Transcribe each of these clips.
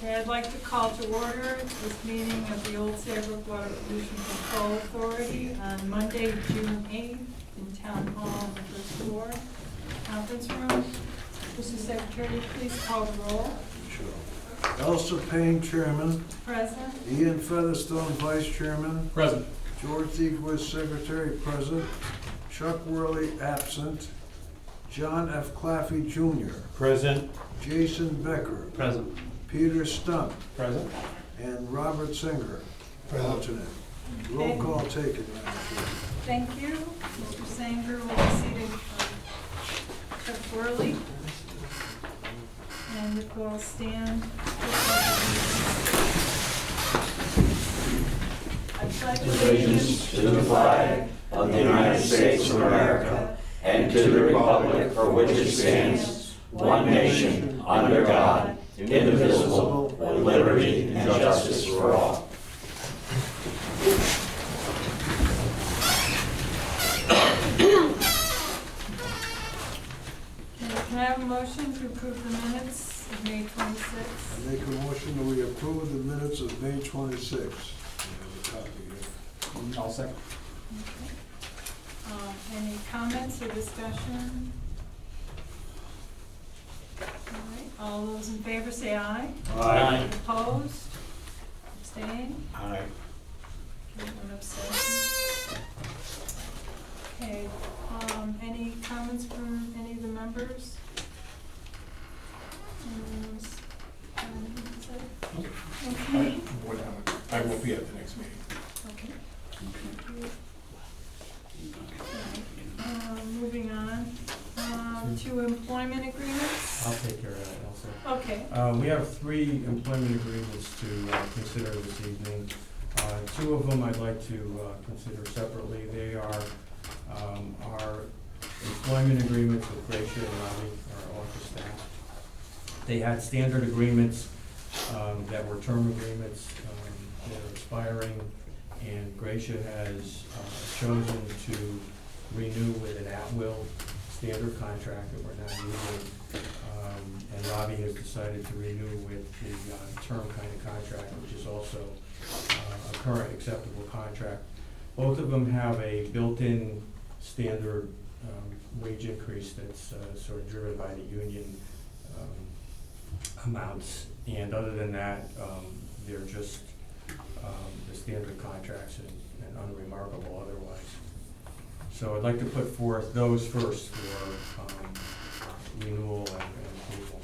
Okay, I'd like to call to order this meeting of the Old Saybrook Water Pollution Control Authority on Monday, June 8th in Town Hall on the first floor, conference room. Mr. Secretary, please call the roll. Sure. Elsa Payne, Chairman. Present. Ian Featherstone, Vice Chairman. Present. George Dequist, Secretary, present. Chuck Worley, absent. John F. Claffey, Jr. Present. Jason Becker. Present. Peter Stump. Present. And Robert Singer, alternate. Roll Okay. call taken, Madam Chair. Thank you. Mr. Sanger will be seated Chuck Worley. And if we'll stand. I pledge Allegiance to the flag of the United States of America and to the republic for which it stands, one nation, under God, indivisible, with liberty and justice for all. Can I have a motion to approve the minutes of May 26th? I make a motion that we approve the minutes of May 26th. I have a copy here. I'll second. Any comments or discussion? All right, all those in favor say aye. Aye. Opposed? Abstain? Aye. Okay, one abstention. Okay, any comments from any of the members? Anyone else have anything to say? Okay. I won't be at the next meeting. Okay. Thank you. Moving on, to employment agreements. I'll take care of that also. Okay, We have 3 employment agreements to consider this evening. 2 of them I'd like to consider separately. They are our employment agreements with Gracia and Robbie, our office staff. They had standard agreements that were term agreements that are expiring, and Gracia has chosen to renew with an at-will standard contract that we're not using. And Robbie has decided to renew with the term kind of contract, which is also a current acceptable contract. Both of them have a built-in standard wage increase that's sort of driven by the union amounts. And other than that, they're just the standard contracts and unremarkable otherwise. So I'd like to put forth those first for renewal and approval.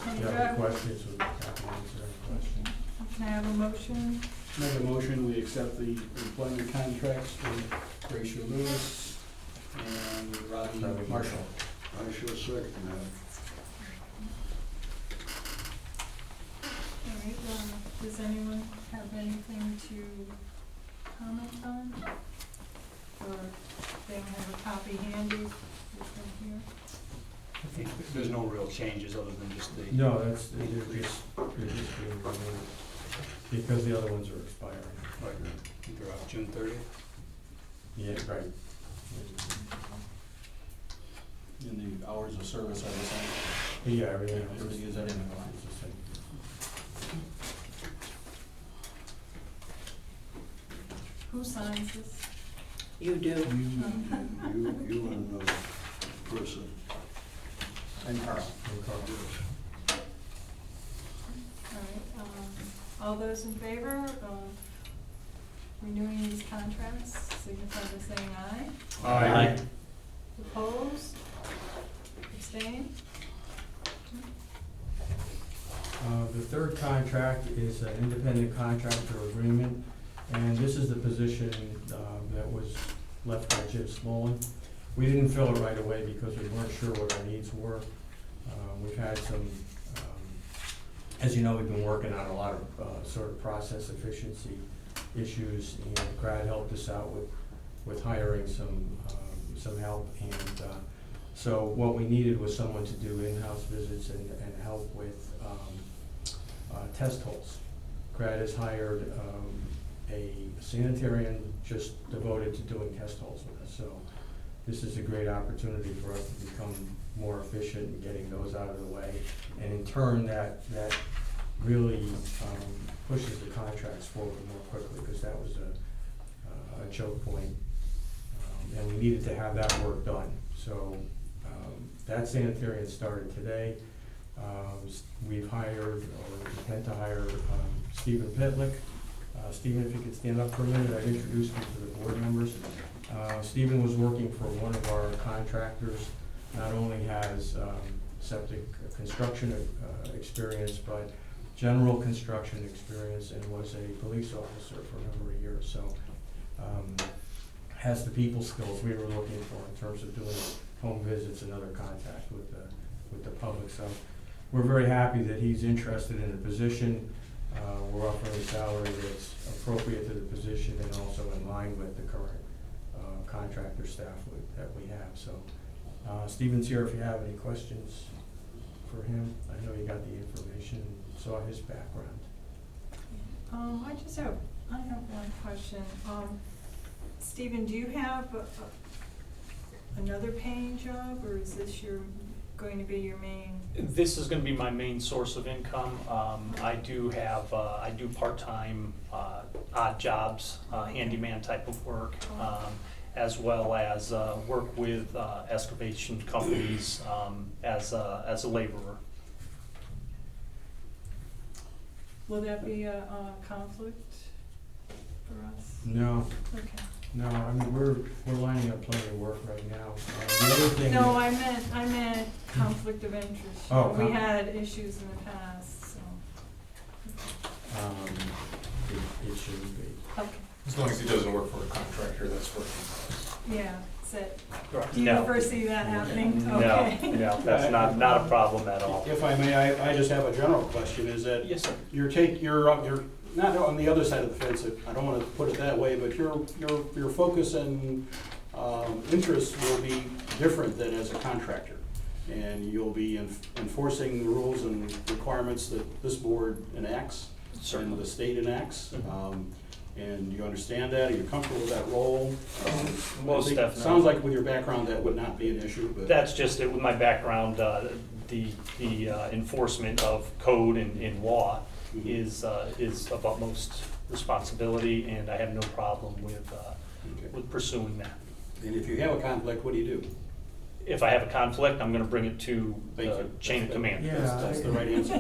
If you have any questions, we'll be happy to answer any questions. can I have a motion? Make a motion, we accept the employment contracts for Gracia Lewis and Robbie Marshall. I shall second that. All right, does anyone have anything to comment on? Or they don't have a copy handy with them here? There's no real changes other than just the. No, they're just being renewed because the other ones are expiring. Right, they're out June 30th. Yeah, right. And the hours of service are the same. Yeah, everything else Everything is identical. is the same. Who signs this? You do. You and another person. And Carl. And Carl. All right, all those in favor of renewing these contracts, signify by saying aye. Aye. Opposed? Abstain? The third contract is an independent contractor agreement, and this is the position that was left by Jim Smolin. We didn't fill it right away because we weren't sure what our needs were. We've had some, as you know, we've been working on a lot of sort of process efficiency issues, and Brad helped us out with hiring some help, and so what we needed was someone to do in-house visits and help with test holes. Brad has hired a sanitarian just devoted to doing test holes with us, so this is a great opportunity for us to become more efficient in getting those out of the way, and in turn that really pushes the contracts forward more quickly, because that was a choke point. And we needed to have that work done. So that sanitarian started today. We've hired, or intend to hire, Stephen Pitlick. Stephen, if you could stand up for a minute, I'd introduce you to the board members. Stephen was working for one of our contractors, not only has septic construction experience, but general construction experience, and was a police officer for a number of years. So has the people skills we were looking for in terms of doing home visits and other contact with the public. So we're very happy that he's interested in the position. We're offering a salary that's appropriate to the position and also in line with the current contractor staff that we have. So Stephen's here if you have any questions for him. I know you got the information and saw his background. I have one question. Stephen, do you have another paying job, or is this going to be your main? This is gonna be my main source of income. I do have, I do part-time, odd jobs, handyman type of work, as well as, work with, excavation companies, as a laborer. Will that be a conflict for us? No, Okay. no, I mean, we're lining up plenty of work right now. The other thing. No, I meant conflict of interest. Oh, We had issues in the past, so. It shouldn't be. Okay, As long as he doesn't work for a contractor that's working for us. yeah, is it, Correct. do you No. foresee that happening? No, Okay. no, that's not a problem at all. If I may, I just have a general question, is that Yes, sir. you're not on the other side of the fence, I don't wanna put it that way, but your focus and interests will be different than as a contractor. And you'll be enforcing the rules and requirements that this board enacts and Certainly. the state enacts. And you understand that, are you comfortable with that role? Most I think- definitely. Sounds like with your background, that would not be an issue, but. That's just it with my background, the enforcement of code and law is of utmost responsibility, and I have no problem with pursuing that. And if you have a conflict, what do you do? If I have a conflict, I'm gonna bring it to Thank the you. chain of command. Yeah. That's the right answer.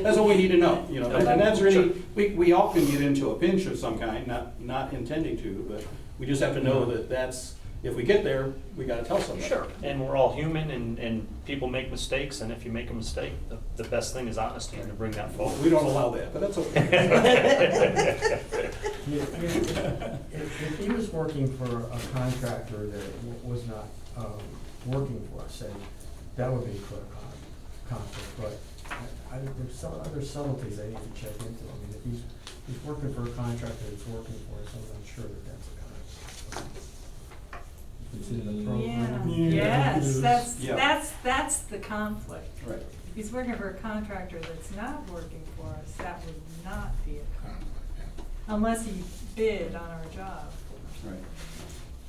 That's all we need to know, you know, and that's really, we all can get into a pinch of some kind, not intending to, but we just have to know that that's, if we get there, we gotta tell somebody. Sure, and we're all human, and people make mistakes, and if you make a mistake, the best thing is honesty and to bring that forward. We don't allow that, but that's okay. If he was working for a contractor that was not working for us, say, that would be a clear conflict, but there's some other subtleties I need to check into. I mean, if he's working for a contractor that's working for us, I'm not sure that that's a conflict. Is it in the program? Yeah, yes, Yeah. that's the conflict. Right. If he's working for a contractor that's not working for us, that would not be a conflict, unless he bid on our job. Right.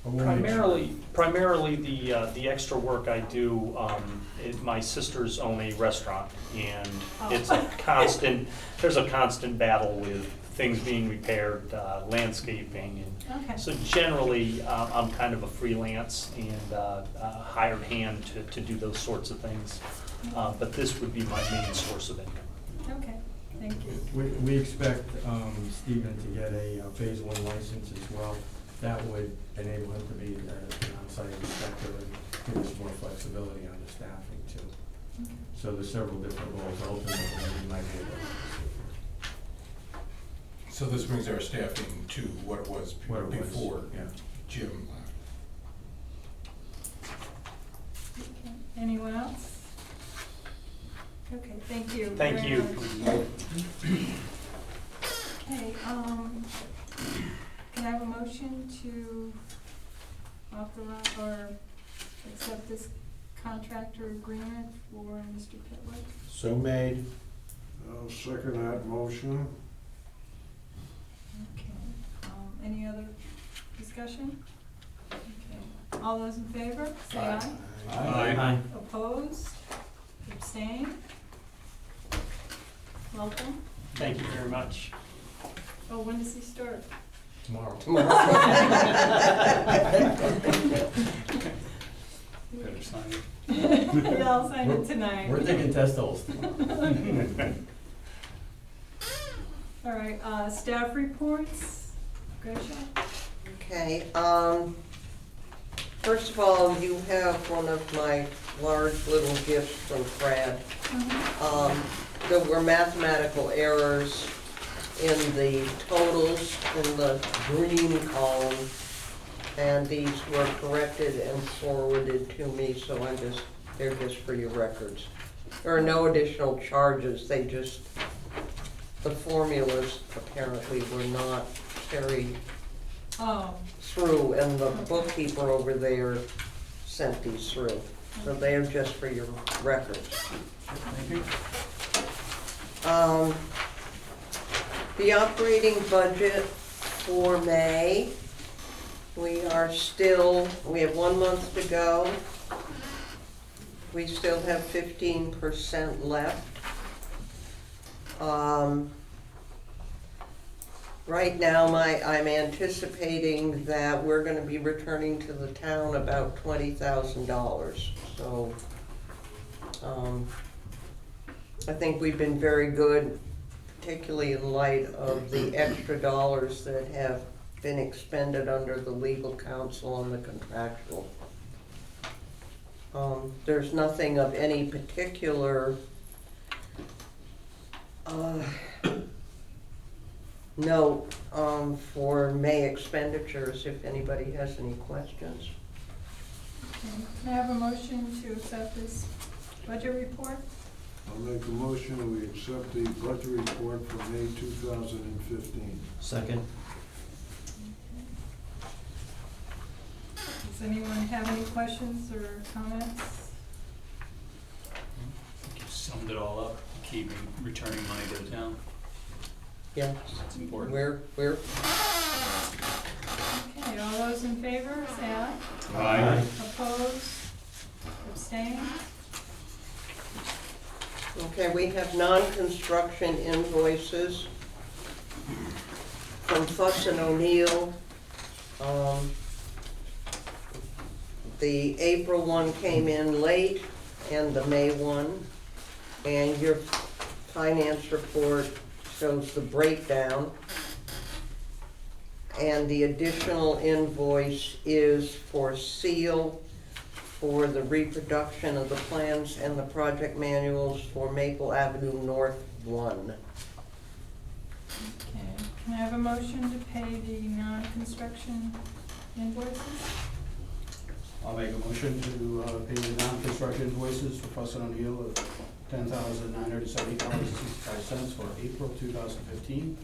But we'll make sure. Primarily the extra work I do, my sisters own a restaurant, and it's a constant, there's a constant battle with things being repaired, landscaping, and Okay. so generally, I'm kind of a freelance and a hired hand to do those sorts of things. But this would be my main source of income. Okay, thank you. We expect Stephen to get a Phase 1 license as well. That would enable him to be an on-site inspector and give us more flexibility on the staffing too. Okay. So there's several different roles ultimately we might be able to. So this brings our staffing to what it was What it was, before yeah. Jim left. Okay. Anyone else? Okay, thank you. Thank very you. much. Okay, can I have a motion to authorize or accept this contractor agreement for Mr. Pitlick? So made. I'll second that motion. Okay, any other discussion? Okay, all those in favor, say aye. Aye. Opposed? Abstained? welcome. Thank you very much. Oh, when does he start? Tomorrow. Better sign it. Yeah, I'll sign it tonight. We're taking test holes tomorrow. All right, staff reports. Gretchen? Okay, first of all, you have one of my large little gifts from Fred. There were mathematical errors in the totals in the green column, and these were corrected and forwarded to me, so they're just for your records. There are no additional charges, the formulas apparently were not carried Oh, through, and the bookkeeper over there sent these through. So they are just for your records. Thank you. The operating budget for May, we have 1 month to go. We still have 15% left. Right now, I'm anticipating that we're gonna be returning to the town about $20,000. So, I think we've been very good, particularly in light of the extra dollars that have been expended under the legal counsel and the contractual. There's nothing of any particular note for May expenditures, if anybody has any questions. okay. Can I have a motion to accept this budget report? I'll make a motion that we accept the budget report for May 2015. Second. Does anyone have any questions or comments? I think you summed it all up, keeping, returning money to the town. Yeah, That's important. we're, Okay, all those in favor, say aye. Aye. Opposed? Abstained? okay, we have non-construction invoices from Fuss and O'Neill. The April one came in late and the May one, and your finance report shows the breakdown. And the additional invoice is for seal for the reproduction of the plans and the project manuals for Maple Avenue North 1. Okay, can I have a motion to pay the non-construction invoices? I'll make a motion to pay the non-construction invoices for Fuss and O'Neill of $10,970.65 for April 2015.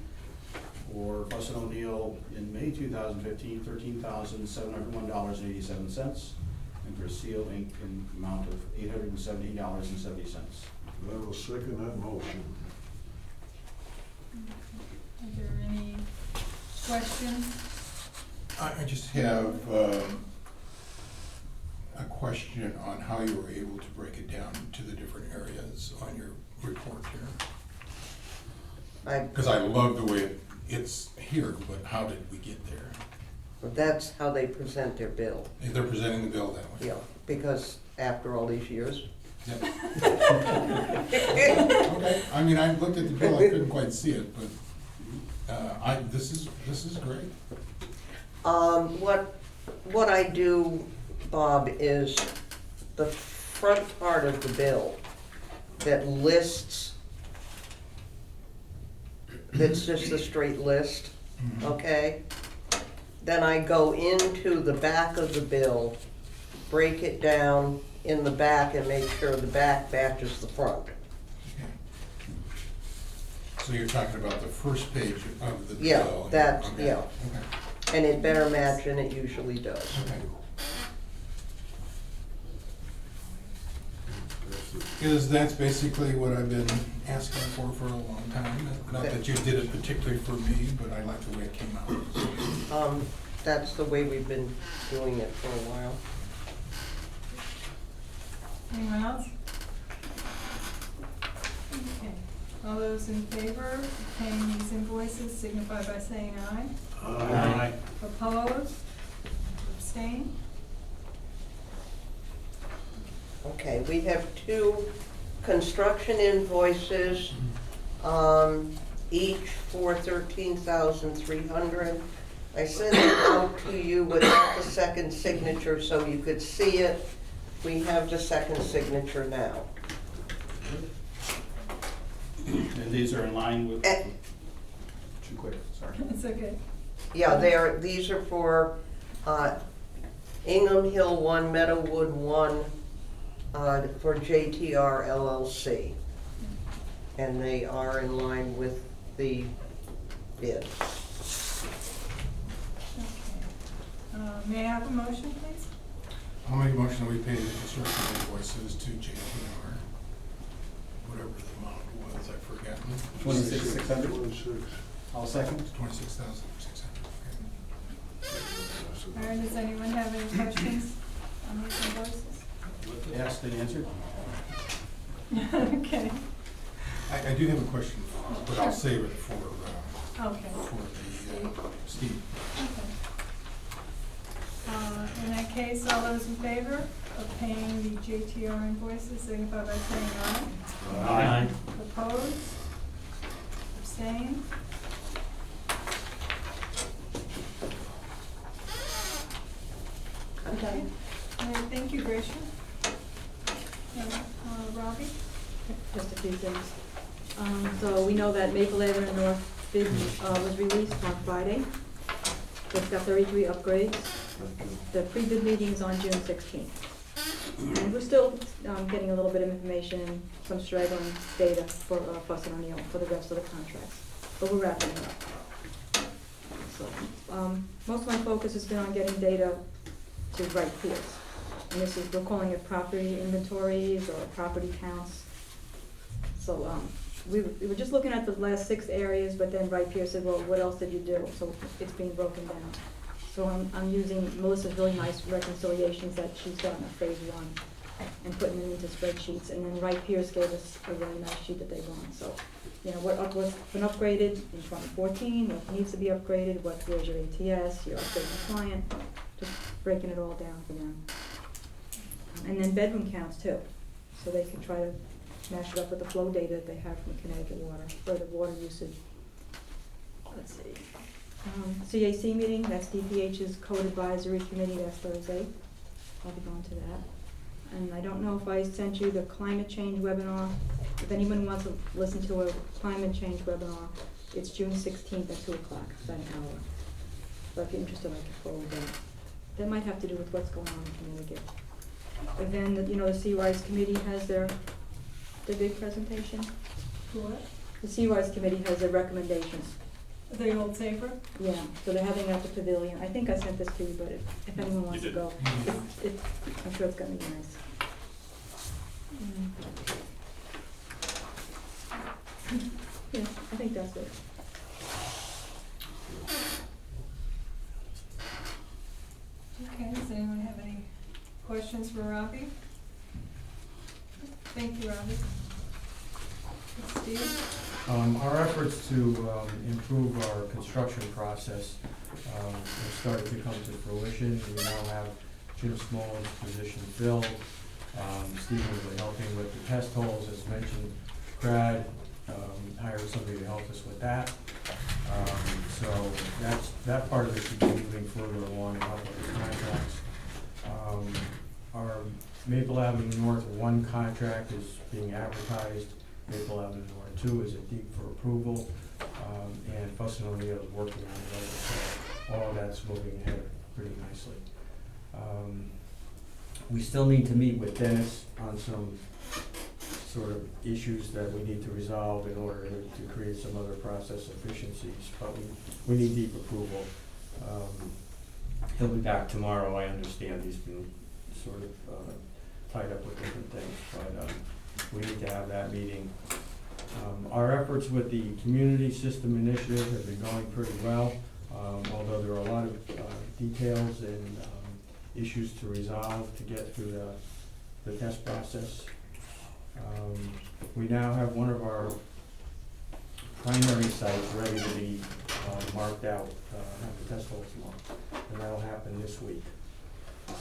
For Fuss and O'Neill in May 2015, $13,701.87. And for Seal Inc. in amount of $870.70. I will second that motion. Are there any questions? I just have a question on how you were able to break it down to the different areas on your report here. Because I love the way it's here, but how did we get there? That's how they present their bill. If they're presenting the bill that way? Yeah, because after all these years. Yep. Okay, I mean, I looked at the bill, I couldn't quite see it, but this is great. What I do, Bob, is the front part of the bill that lists, that's just a straight list, okay? Then I go into the back of the bill, break it down in the back and make sure the back matches the front. Okay. So you're talking about the first page of the bill? Yeah, that's, Okay. yeah. Okay. And it better match, and it usually does. Okay. Because that's basically what I've been asking for a long time. Not that you did it particularly for me, but I like the way it came out. That's the way we've been doing it for a while. Anyone else? Okay, All those in favor of paying these invoices signify by saying aye. Aye. Opposed? Abstain? Okay, we have two construction invoices, each for $13,300. I sent it out to you without the second signature so you could see it. We have the second signature now. And these are in line with, Eh. too quick, sorry. It's okay. Yeah, these are for Ingham Hill 1, Meadowwood 1, for JTR LLC. And they are in line with the bid. Okay. May I have a motion, please? I'll make a motion that we pay the construction invoices to JTR, whatever the amount was, I've forgotten. 26,600? 26. I'll second. 26,600. All right, does anyone have any questions on these invoices? Asked and answered. Okay, I do have a question, but I'll save it for okay, Steve. okay. In that case, all those in favor of paying the JTR invoices signify by saying aye. Aye. Opposed? Abstain? Okay. All right, thank you, Gracia. Robbie? Just a few things. So we know that Maple Avenue North bid was released on Friday. It's got 33 upgrades. The pre-bid meeting is on June 16th. And we're still getting a little bit of information and some straggling data for Fuss and O'Neill for the rest of the contracts. But we're wrapping it up. So, most of my focus has been on getting data to Wright Pierce. And this is, we're calling it property inventories or property counts. So we were just looking at the last 6 areas, but then Wright Pierce said, well, what else did you do? So it's being broken down. So I'm using Melissa's really nice reconciliations that she's done in phase 1 and putting them into spreadsheets. And then Wright Pierce gave us a really nice sheet that they run. So, you know, what's been upgraded in 2014, what needs to be upgraded, where's your ATS, your upgrading client, just breaking it all down for them. And then bedroom counts too, so they can try to match it up with the flow data that they have from Connecticut Water, for the water usage. Let's see. CAC meeting, that's DPH's Code Advisory Committee, that's Thursday. I'll be going to that. And I don't know if I sent you the climate change webinar. If anyone wants to listen to a climate change webinar, it's June 16th at 2 o'clock, about an hour. So if you're interested, I can forward that. That might have to do with what's going on in Connecticut. But then, you know, the Sea-Wise Committee has their big presentation. What? The Sea-Wise Committee has their recommendations. The old Saybrook? Yeah, so they're having it at the pavilion. I think I sent this to you, but if anyone wants to go, I'm sure it's gonna be nice. Yeah, I think that's it. Okay, does anyone have any questions for Robbie? Thank you, Robbie. Steve? Our efforts to improve our construction process have started to come to fruition. We now have Jim Smollen's position filled. Stephen will be helping with the test holes, as mentioned. Brad hired somebody to help us with that. So that part of it should be moving further along and help with the contracts. Our Maple Avenue North 1 contract is being advertised. Maple Avenue North 2 is at deep for approval, and Fuss and O'Neill is working on it. So all of that's moving ahead pretty nicely. We still need to meet with Dennis on some sort of issues that we need to resolve in order to create some other process efficiencies, but we need deep approval. He'll be back tomorrow. I understand he's been sort of tied up with different things, but we need to have that meeting. Our efforts with the community system initiative have been going pretty well, although there are a lot of details and issues to resolve to get through the test process. We now have one of our primary sites ready to be marked out, have the test holes marked, and that'll happen this week.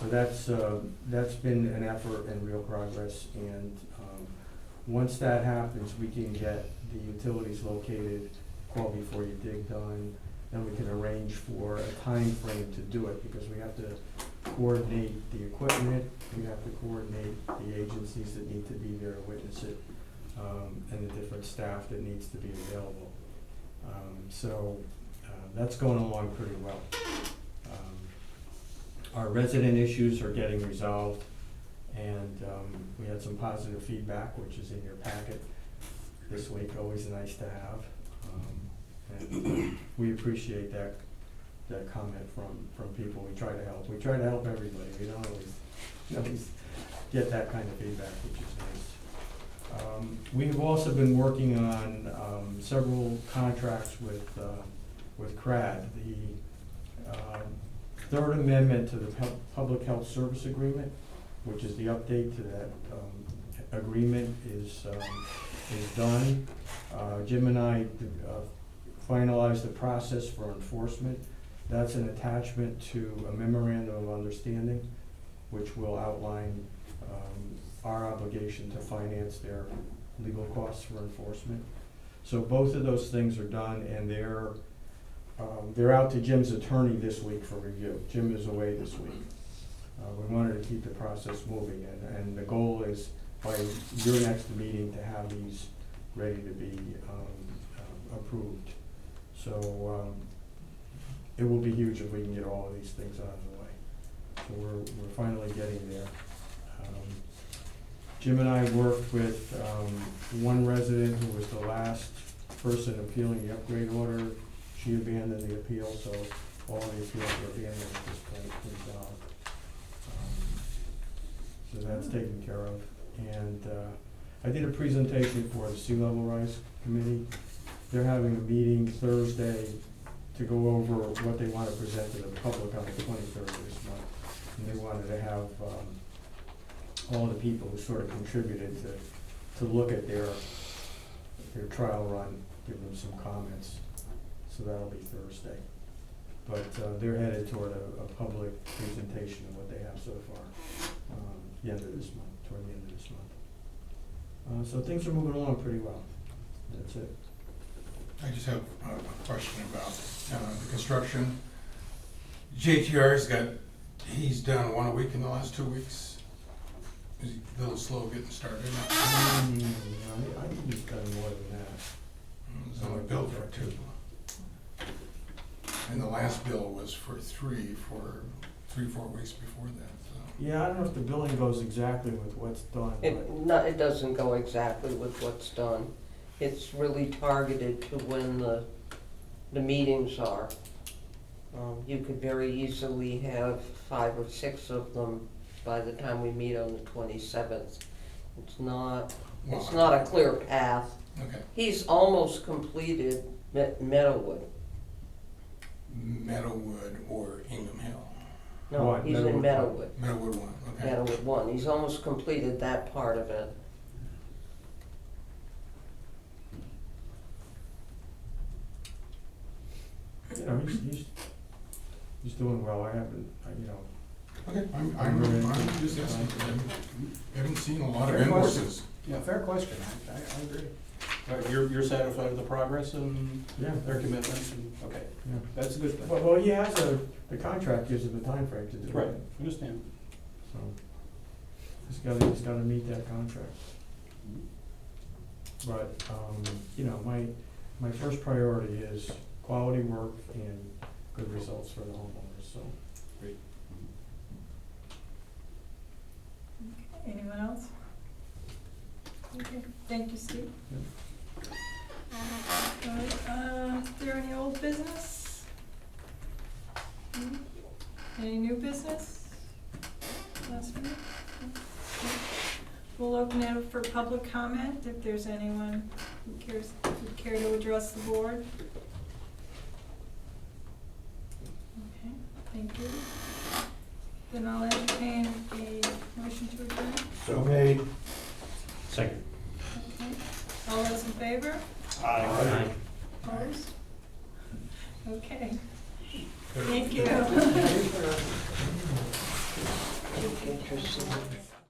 So that's been an effort and real progress, and once that happens, we can get the utilities located, call before you dig done, then we can arrange for a time frame to do it, because we have to coordinate the equipment, we have to coordinate the agencies that need to be there to witness it, and the different staff that needs to be available. So that's going along pretty well. Our resident issues are getting resolved, and we had some positive feedback, which is in your packet this week, always nice to have. And we appreciate that comment from people. We try to help. We try to help everybody. We don't always get that kind of feedback, which is nice. We've also been working on several contracts with CRAD. The Third Amendment to the Public Health Service Agreement, which is the update to that agreement, is done. Jim and I finalized the process for enforcement. That's an attachment to a memorandum of understanding, which will outline our obligation to finance their legal costs for enforcement. So both of those things are done, and they're out to Jim's attorney this week for review. Jim is away this week. We wanted to keep the process moving, and the goal is by your next meeting to have these ready to be approved. So it will be huge if we can get all of these things out of the way. So we're finally getting there. Jim and I worked with one resident who was the last person appealing the upgrade order. She abandoned the appeal, so all the appeals are abandoned at this point, resolved. So that's taken care of. And I did a presentation for the Sea Level Rise Committee. They're having a meeting Thursday to go over what they want to present to the public on the 23rd of this month. And they wanted to have all the people who sort of contributed to look at their trial run, give them some comments. So that'll be Thursday. But they're headed toward a public presentation of what they have so far, the end of this month, toward the end of this month. So things are moving along pretty well. That's it. I just have a question about the construction. He's done one a week in the last 2 weeks. Is he a little slow getting started? I think he's done more than that. He's only billed for 2. And the last bill was for 3-4 weeks before that, so. Yeah, I don't know if the billing goes exactly with what's done, but It doesn't go exactly with what's done. It's really targeted to when the meetings are. You could very easily have 5 or 6 of them by the time we meet on the 27th. It's not a clear path. Okay. He's almost completed Meadowwood. Meadowwood or Ingham Hill? No, What, he's in Meadowwood? Meadowwood. Meadowwood 1, okay. Meadowwood 1. He's almost completed that part of it. you know, he's doing well. I haven't, Okay, I'm just asking, I haven't seen a lot of invoices. Yeah, fair question. I agree. You're satisfied with the progress and yeah, their commitments, and, okay, yeah. that's a good thing. Well, he has the contract gives him a time frame to do it. Right, I understand. So he's got to meet that contract. But my first priority is quality work and good results for the homeowners. So Great. Okay, anyone else? Okay, thank you, Steve. Yep. All right, is there any old business? Any new business? Last minute? Okay. We'll open it up for public comment if there's anyone who would care to address the board. Okay, thank you. Then I'll entertain a motion to adjourn. So made. Second. Okay, all those in favor? Aye. Okay, thank you. Interesting.